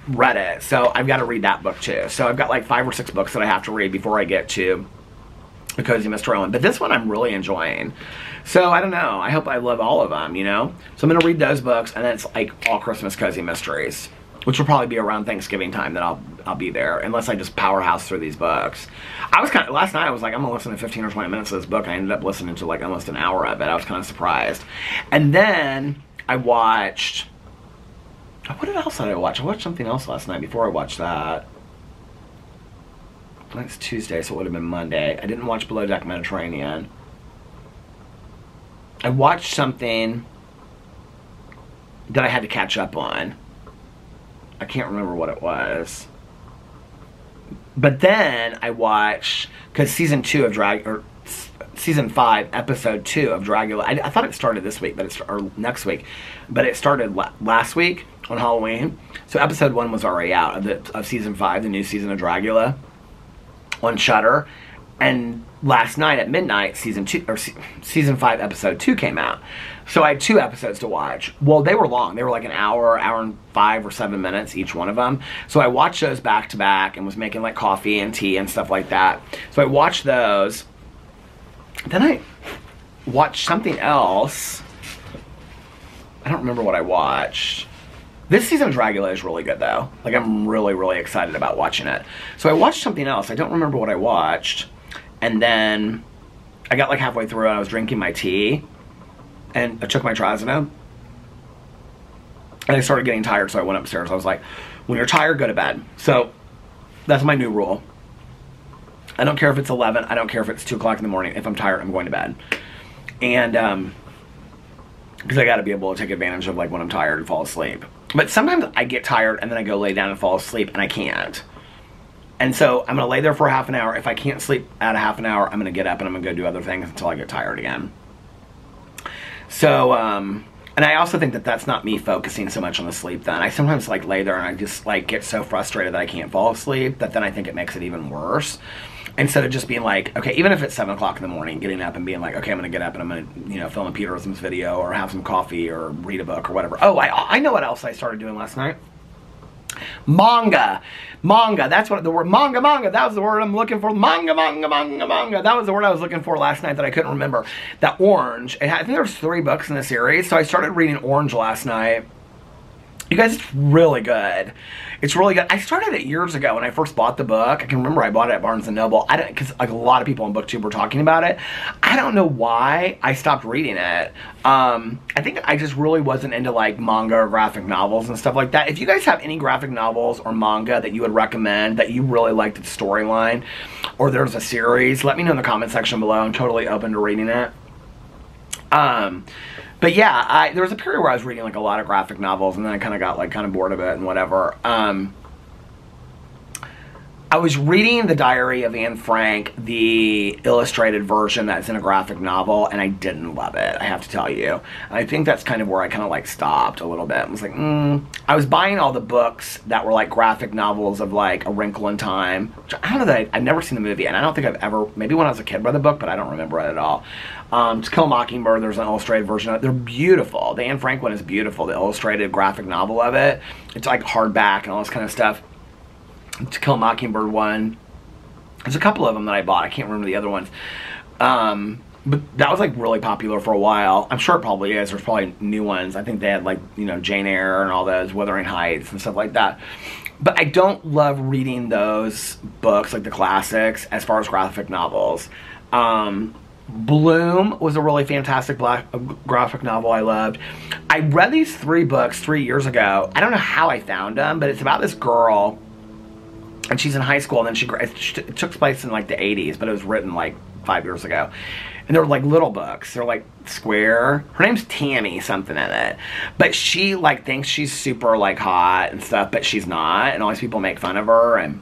read it. So I've got to read that book too. So I've got like 5 or 6 books that I have to read before I get to the Cozy Mystery one. But this one I'm really enjoying. So I don't know. I hope I love all of them, you know? So I'm going to read those books, and then it's like all Christmas Cozy Mysteries, which will probably be around Thanksgiving time that I'll be there, unless I just powerhouse through these books. Last night I was like, I'm gonna listen to 15 or 20 minutes of this book, and I ended up listening to like almost an hour of it. I was kind of surprised. And then I watched, what else did I watch? I watched something else last night before I watched that. It's Tuesday, so it would have been Monday. I didn't watch Below Deck Mediterranean. I watched something that I had to catch up on. I can't remember what it was. But then I watched, because season 5, episode 2 of Dragula. I thought it started this week, or next week, but it started last week on Halloween. So episode 1 was already out of season 5, the new season of Dragula on Shudder. And last night at midnight, season 5, episode 2 came out. So I had 2 episodes to watch. Well, they were long. They were like an hour and 5 or 7 minutes, each one of them. So I watched those back to back and was making like coffee and tea and stuff like that. So I watched those. Then I watched something else. I don't remember what I watched. This season of Dragula is really good though. Like I'm really, really excited about watching it. So I watched something else. I don't remember what I watched. And then I got like halfway through and I was drinking my tea. And I took my trazodone. And I started getting tired, so I went upstairs. I was like, when you're tired, go to bed. So that's my new rule. I don't care if it's 11. I don't care if it's 2 o'clock in the morning. If I'm tired, I'm going to bed. And because I got to be able to take advantage of like when I'm tired and fall asleep. But sometimes I get tired and then I go lay down and fall asleep and I can't. And so I'm going to lay there for a half an hour. If I can't sleep at a half an hour, I'm going to get up and I'm going to go do other things until I get tired again. So, and I also think that that's not me focusing so much on the sleep then. I sometimes like lay there and I just like get so frustrated that I can't fall asleep that then I think it makes it even worse. Instead of just being like, okay, even if it's 7 o'clock in the morning, getting up and being like, okay, I'm going to get up and I'm going to, you know, film a Peterisms video or have some coffee or read a book or whatever. Oh, I know what else I started doing last night. Manga. That's what the word, manga. That was the word I'm looking for. Manga. That was the word I was looking for last night that I couldn't remember. That Orange. I think there's 3 books in the series. So I started reading Orange last night. You guys, it's really good. It's really good. I started it years ago when I first bought the book. I can remember I bought it at Barnes & Noble. I didn't, because like a lot of people on BookTube were talking about it. I don't know why I stopped reading it. I think I just really wasn't into like manga or graphic novels and stuff like that. If you guys have any graphic novels or manga that you would recommend, that you really liked the storyline, or there's a series, let me know in the comment section below. I'm totally open to reading it. But yeah, there was a period where I was reading like a lot of graphic novels and then I kind of got like kind of bored of it and whatever. I was reading The Diary of Anne Frank, the illustrated version that's in a graphic novel, and I didn't love it, I have to tell you. And I think that's kind of where I kind of like stopped a little bit. I was like, I was buying all the books that were like graphic novels of like A Wrinkle in Time. Which I don't know that I've never seen the movie, and I don't think I've ever, maybe when I was a kid read the book, but I don't remember it at all. To Kill a Mockingbird, there's an illustrated version of it. They're beautiful. The Anne Frank one is beautiful. The illustrated graphic novel of it. It's like hardback and all this kind of stuff. To Kill a Mockingbird one. There's a couple of them that I bought. I can't remember the other ones. But that was like really popular for a while. I'm sure it probably is. There's probably new ones. I think they had like, you know, Jane Eyre and all those, Wuthering Heights and stuff like that. But I don't love reading those books, like the classics, as far as graphic novels. Bloom was a really fantastic graphic novel I loved. I read these 3 books 3 years ago. I don't know how I found them, but it's about this girl. And she's in high school, and then it took place in like the 80s, but it was written like 5 years ago. And they were like little books. They're like square. Her name's Tammy something in it. But she like thinks she's super like hot and stuff, but she's not. And all these people make fun of her. And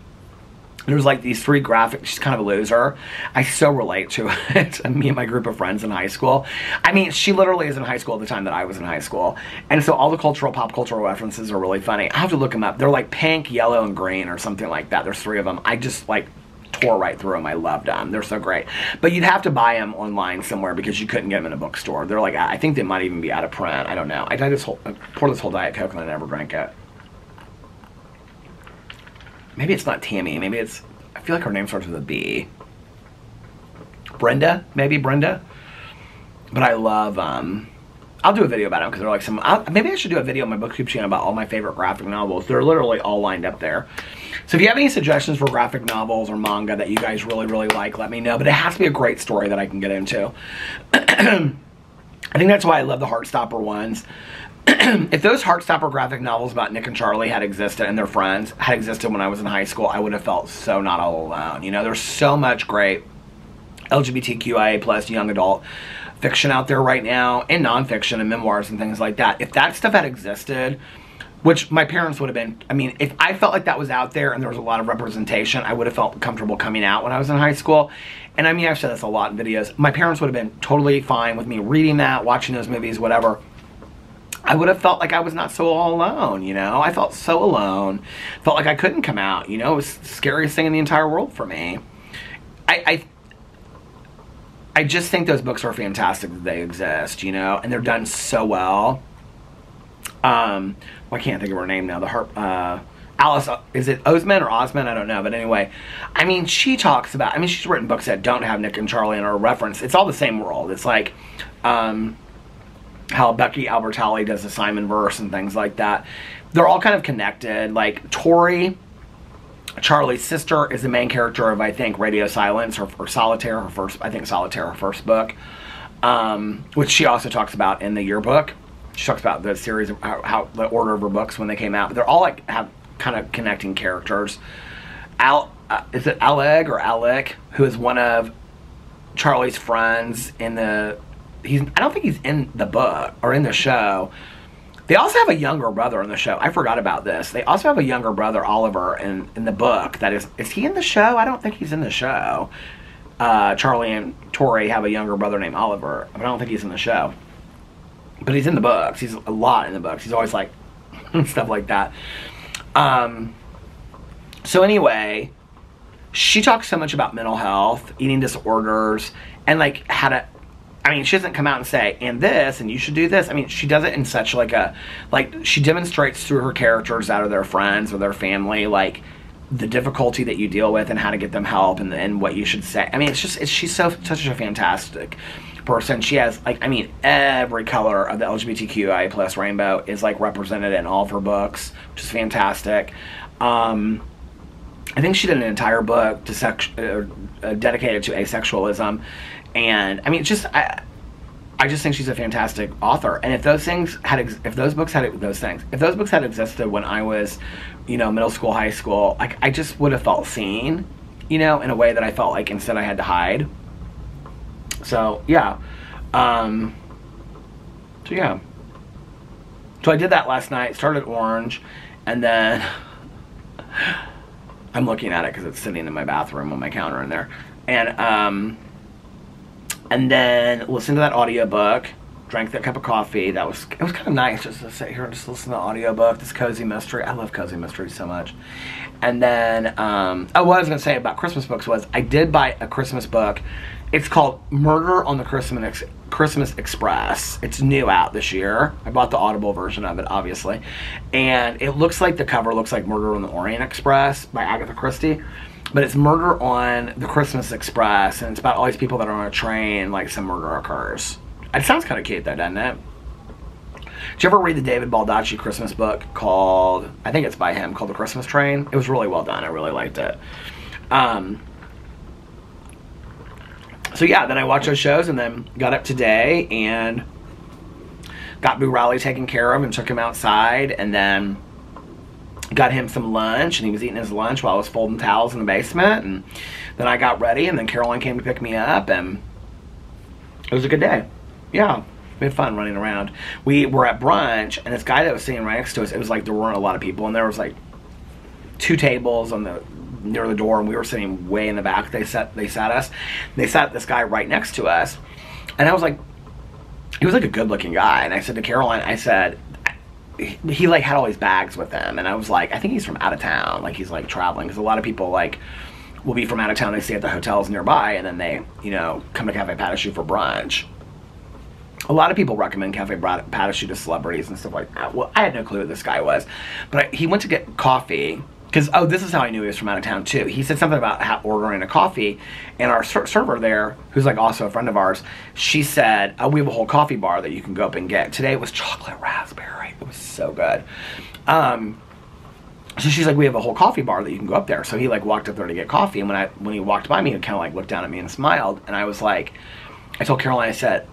there's like these 3 graphics. She's kind of a loser. I so relate to it. Me and my group of friends in high school. I mean, she literally is in high school at the time that I was in high school. And so all the pop cultural references are really funny. I have to look them up. They're like pink, yellow, and green or something like that. There's 3 of them. I just like tore right through them. I loved them. They're so great. But you'd have to buy them online somewhere because you couldn't get them in a bookstore. They're like, I think they might even be out of print. I don't know. I poured this whole Diet Coke and I never drank it. Maybe it's not Tammy. Maybe it's, I feel like her name starts with a B. Brenda? Maybe Brenda? But I love, I'll do a video about them because they're like some, maybe I should do a video on my BookTube channel about all my favorite graphic novels. They're literally all lined up there. So if you have any suggestions for graphic novels or manga that you guys really, really like, let me know. But it has to be a great story that I can get into. I think that's why I love the Heartstopper ones. If those Heartstopper graphic novels about Nick and Charlie had existed and their friends had existed when I was in high school, I would have felt so not all alone. You know, there's so much great LGBTQIA plus young adult fiction out there right now, and nonfiction and memoirs and things like that. If that stuff had existed, which my parents would have been, I mean, if I felt like that was out there and there was a lot of representation, I would have felt comfortable coming out when I was in high school. And I mean, I've said this a lot in videos. My parents would have been totally fine with me reading that, watching those movies, whatever. I would have felt like I was not so all alone, you know? I felt so alone. Felt like I couldn't come out, you know? It was the scariest thing in the entire world for me. I just think those books are fantastic that they exist, you know, and they're done so well. Well, I can't think of her name now. Alice, is it Osman or Osman? I don't know. But anyway, I mean, she talks about, I mean, she's written books that don't have Nick and Charlie in her reference. It's all the same world. It's like how Becky Albertalli does the Simon verse and things like that. They're all kind of connected. Like Tori, Charlie's sister, is the main character of, I think, Radio Silence or Solitaire, her first, I think Solitaire, her first book, which she also talks about in the yearbook. She talks about the series of how the order of her books when they came out. But they're all like have kind of connecting characters. Is it Alec or Alec, who is one of Charlie's friends in the... I don't think he's in the book or in the show. They also have a younger brother in the show. I forgot about this. They also have a younger brother, Oliver, in the book. That is he in the show? I don't think he's in the show. Charlie and Tori have a younger brother named Oliver, but I don't think he's in the show. But he's in the books. He's a lot in the books. He's always like stuff like that. So anyway, she talks so much about mental health, eating disorders, and like how to, I mean, she doesn't come out and say, and this, and you should do this. I mean, she does it in such like a, like she demonstrates through her characters out of their friends or their family, like the difficulty that you deal with and how to get them help and what you should say. I mean, it's just, she's such a fantastic person. She has like, I mean, every color of the LGBTQI plus rainbow is like represented in all of her books, which is fantastic. I think she did an entire book to dedicated to asexualism, and I mean, just I just think she's a fantastic author. And if those books had existed when I was, you know, middle school, high school, like I just would have felt seen, you know, in a way that I felt like instead I had to hide. So yeah, so I did that last night. Started Orange, and then I'm looking at it because it's sitting in my bathroom on my counter in there, and then listened to that audiobook, drank that cup of coffee. It was kind of nice just to sit here and just listen to the audiobook, this cozy mystery. I love cozy mysteries so much. And then what I was going to say about Christmas books was I did buy a Christmas book. It's called Murder on the Christmas Express. It's new out this year. I bought the Audible version of it, obviously. And it looks like the cover looks like Murder on the Orient Express by Agatha Christie. But it's Murder on the Christmas Express, and it's about all these people that are on a train, like some murder occurs. It sounds kind of cute though, doesn't it? Did you ever read the David Baldacci Christmas book called, I think it's by him, called The Christmas Train? It was really well done. I really liked it. So yeah, then I watched those shows and then got up today and got Boo Riley taken care of and took him outside, and then got him some lunch, and he was eating his lunch while I was folding towels in the basement, and then I got ready, and then Caroline came to pick me up, and it was a good day. Yeah, we had fun running around. We were at brunch, and this guy that was sitting right next to us, it was like there weren't a lot of people, and there was like 2 tables near the door, and we were sitting way in the back. They sat this guy right next to us, and I was like, he was like a good looking guy, and I said to Caroline, I said, he like had all these bags with him, and I was like, I think he's from out of town, like he's like traveling, because a lot of people like will be from out of town, they stay at the hotels nearby, and then they, you know, come to Cafe Pas de Choux for brunch. A lot of people recommend Cafe Pas de Choux to celebrities and stuff like that. Well, I had no clue who this guy was, but he went to get coffee, because, oh, this is how I knew he was from out of town, too. He said something about ordering a coffee, and our server there, who's, like, also a friend of ours, she said, oh, we have a whole coffee bar that you can go up and get. Today it was chocolate raspberry. It was so good. So she's like, we have a whole coffee bar that you can go up there. So he, like, walked up there to get coffee, and when he walked by me, he kind of, like, looked down at me and smiled, and I was like, I told Caroline, I said,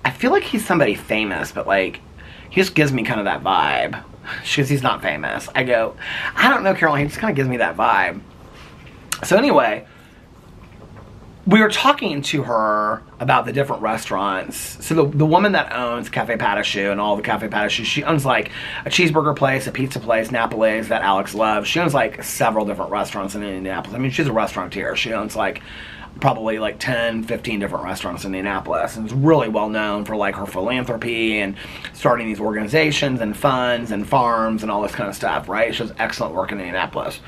I feel like he's somebody famous, but, like, he just gives me kind of that vibe. She goes, he's not famous. I go, I don't know, Caroline, he just kind of gives me that vibe. So anyway, we were talking to her about the different restaurants. So the woman that owns Cafe Pas de Choux and all the Cafe Pas de Choux, she owns like a cheeseburger place, a pizza place, Napoli's that Alex loves. She owns like several different restaurants in Indianapolis. I mean, she's a restaurateur. She owns like probably like 10, 15 different restaurants in Indianapolis, and is really well known for like her philanthropy and starting these organizations and funds and farms and all this kind of stuff, right? She does excellent work in Indianapolis.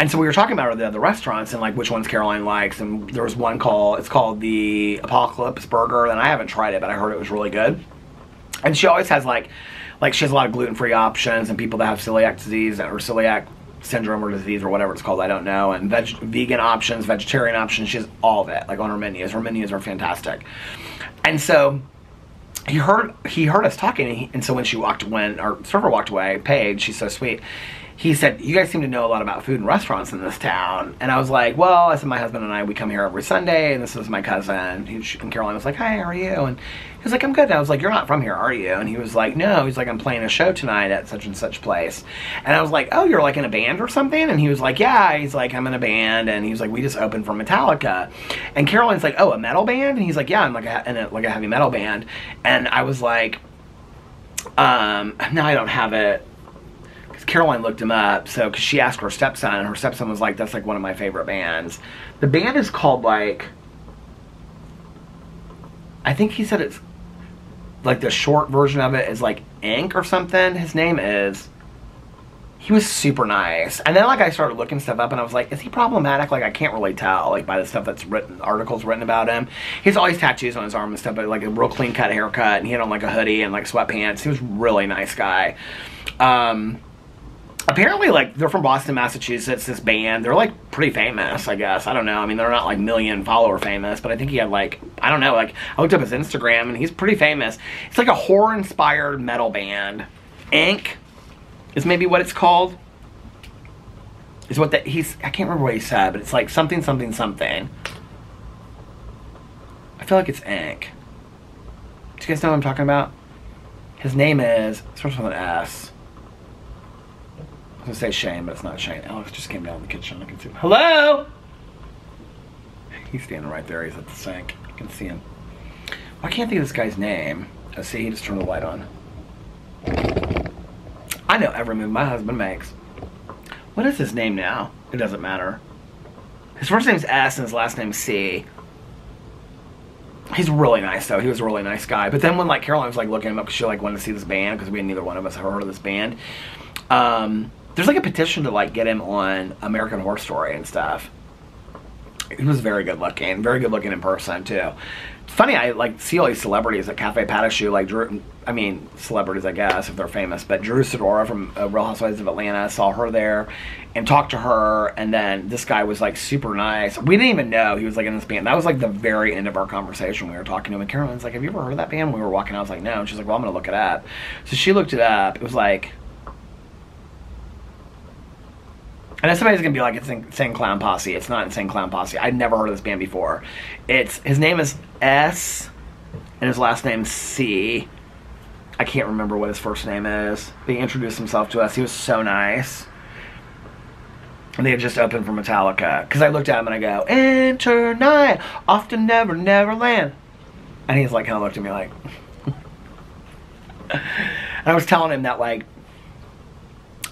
And so we were talking about the restaurants and like which ones Caroline likes, and there was one it's called the Apocalypse Burger, and I haven't tried it, but I heard it was really good. And she always has like she has a lot of gluten-free options, and people that have celiac disease or celiac syndrome or disease or whatever it's called, I don't know, and vegan options, vegetarian options. She has all of it like on her menus. Her menus are fantastic. And so he heard us talking, and so when our server walked away, Paige, she's so sweet, he said, you guys seem to know a lot about food and restaurants in this town. And I was like, well, I said, my husband and I, we come here every Sunday, and this is my cousin. And Caroline was like, hi, how are you? And he was like, I'm good. And I was like, you're not from here, are you? And he was like, no. He's like, I'm playing a show tonight at such and such place. And I was like, oh, you're like in a band or something? And he was like, yeah. He's like, I'm in a band. And he was like, we just opened for Metallica. And Caroline's like, oh, a metal band? And he's like, yeah, I'm like a heavy metal band. And I was like, no, I don't have it. Caroline looked him up, because she asked her stepson, and her stepson was like, that's like one of my favorite bands. The band is called like, I think he said it's like the short version of it is like Ink or something. His name is, he was super nice. And then like I started looking stuff up, and I was like, is he problematic? Like I can't really tell like by the stuff that's written, articles written about him. He's always tattoos on his arm and stuff, but like a real clean cut haircut, and he had on like a hoodie and like sweatpants. He was a really nice guy. Apparently, like, they're from Boston, Massachusetts, this band. They're, like, pretty famous, I guess. I don't know. I mean, they're not, like, million follower famous, but I think he had, like, I don't know. Like, I looked up his Instagram, and he's pretty famous. It's like a horror-inspired metal band. Ink is maybe what it's called. Is what that I can't remember what he said, but it's like something, something, something. I feel like it's Ink. Do you guys know what I'm talking about? His name is, it starts with an S. I was going to say Shane, but it's not Shane. Alex just came down in the kitchen. I can see him. Hello? He's standing right there. He's at the sink. You can see him. Well, I can't think of this guy's name. Oh, see, he just turned the light on. I know every move my husband makes. What is his name now? It doesn't matter. His first name's S and his last name's C. He's really nice, though. He was a really nice guy. But then when, like, Caroline was, like, looking him up because she, like, wanted to see this band because neither one of us had heard of this band. There's like a petition to like get him on American Horror Story and stuff. He was very good looking in person too. It's funny, I like see all these celebrities at Cafe Patachu, like Drew, I mean celebrities I guess if they're famous, but Drew Sidora from Real Housewives of Atlanta, saw her there and talked to her, and then this guy was like super nice. We didn't even know he was like in this band. That was like the very end of our conversation. We were talking to him, and Caroline's like, have you ever heard of that band? We were walking out, I was like, no. And she's like, well, I'm gonna look it up. So she looked it up. It was like, and if somebody's gonna be like, it's Insane Clown Posse, it's not Insane Clown Posse. I'd never heard of this band before. His name is S, and his last name's C. I can't remember what his first name is. But he introduced himself to us. He was so nice. And they had just opened for Metallica. Because I looked at him and I go, enter night, off to Never Never Land. And he's like, kind of looked at me like. And I was telling him that, like,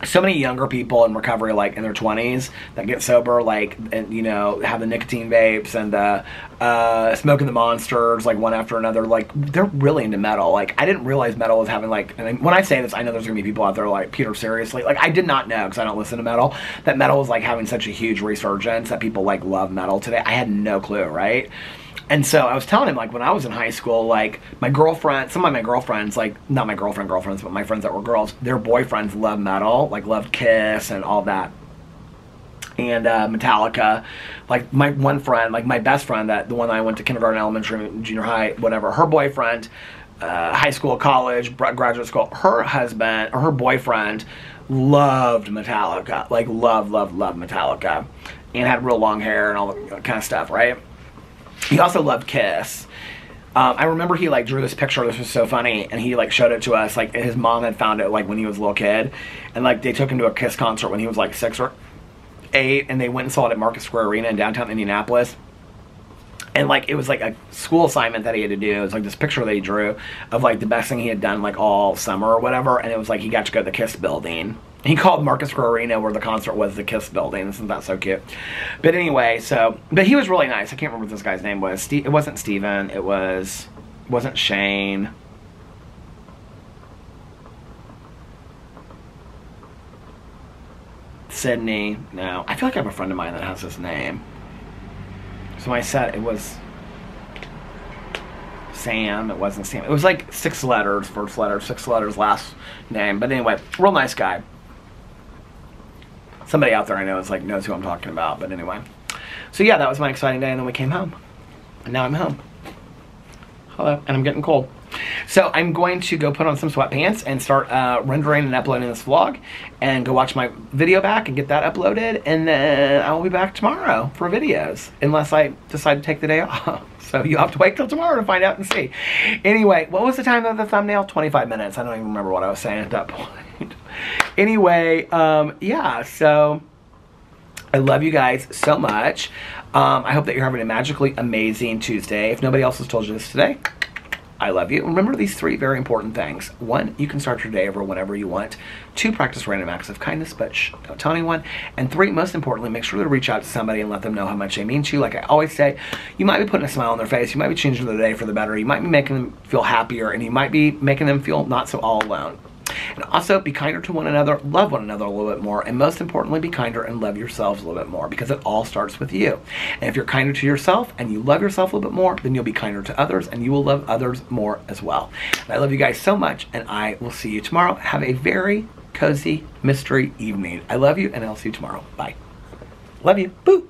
so many younger people in recovery, like in their 20s, that get sober, like, and you know, have the nicotine vapes and smoking the monsters, like one after another. Like, they're really into metal. Like, I didn't realize metal was having like. And when I say this, I know there's gonna be people out there like, Peter, seriously, like, I did not know because I don't listen to metal, that metal was like having such a huge resurgence that people like love metal today. I had no clue, right? And so I was telling him, like, when I was in high school, like, my girlfriend, some of my girlfriends, like, not my girlfriends, but my friends that were girls, their boyfriends loved metal, like, loved Kiss and all that. And Metallica. Like, my one friend, like, my best friend, the one that I went to kindergarten, elementary, junior high, whatever, her boyfriend, high school, college, graduate school, her husband, or her boyfriend, loved Metallica. Like, loved Metallica. And had real long hair and all that kind of stuff, right? He also loved Kiss. I remember he like drew this picture. This was so funny, and he like showed it to us. Like, his mom had found it like when he was a little kid, and like they took him to a Kiss concert when he was like 6 or 8, and they went and saw it at Market Square Arena in downtown Indianapolis. And like it was like a school assignment that he had to do. It was like this picture that he drew of like the best thing he had done like all summer or whatever, and it was like he got to go to the Kiss building. He called Market Square Arena, where the concert was, the Kiss building. Isn't that so cute? But anyway, but he was really nice. I can't remember what this guy's name was. It wasn't Steven. It wasn't Shane. Sydney. No, I feel like I have a friend of mine that has this name. So when I said it was Sam, it wasn't Sam. It was like 6 letters, first letter, 6 letters, last name. But anyway, real nice guy. Somebody out there I know is like knows who I'm talking about. But anyway, so yeah, that was my exciting day, and then we came home, and now I'm home. Hello, and I'm getting cold. So I'm going to go put on some sweatpants and start rendering and uploading this vlog, and go watch my video back and get that uploaded, and then I will be back tomorrow for videos, unless I decide to take the day off. So you have to wait till tomorrow to find out and see. Anyway, what was the time of the thumbnail? 25 minutes. I don't even remember what I was saying at that point. Anyway, yeah, so I love you guys so much. I hope that you're having a magically amazing Tuesday. If nobody else has told you this today, I love you. Remember these 3 very important things. 1, you can start your day over whenever you want. 2, practice random acts of kindness, but don't tell anyone. And 3, most importantly, make sure to reach out to somebody and let them know how much they mean to you. Like I always say, you might be putting a smile on their face. You might be changing their day for the better. You might be making them feel happier, and you might be making them feel not so all alone. And also, be kinder to one another, love one another a little bit more, and most importantly, be kinder and love yourselves a little bit more, because it all starts with you. And if you're kinder to yourself and you love yourself a little bit more, then you'll be kinder to others, and you will love others more as well. And I love you guys so much, and I will see you tomorrow. Have a very cozy mystery evening. I love you, and I'll see you tomorrow. Bye. Love you. Boo.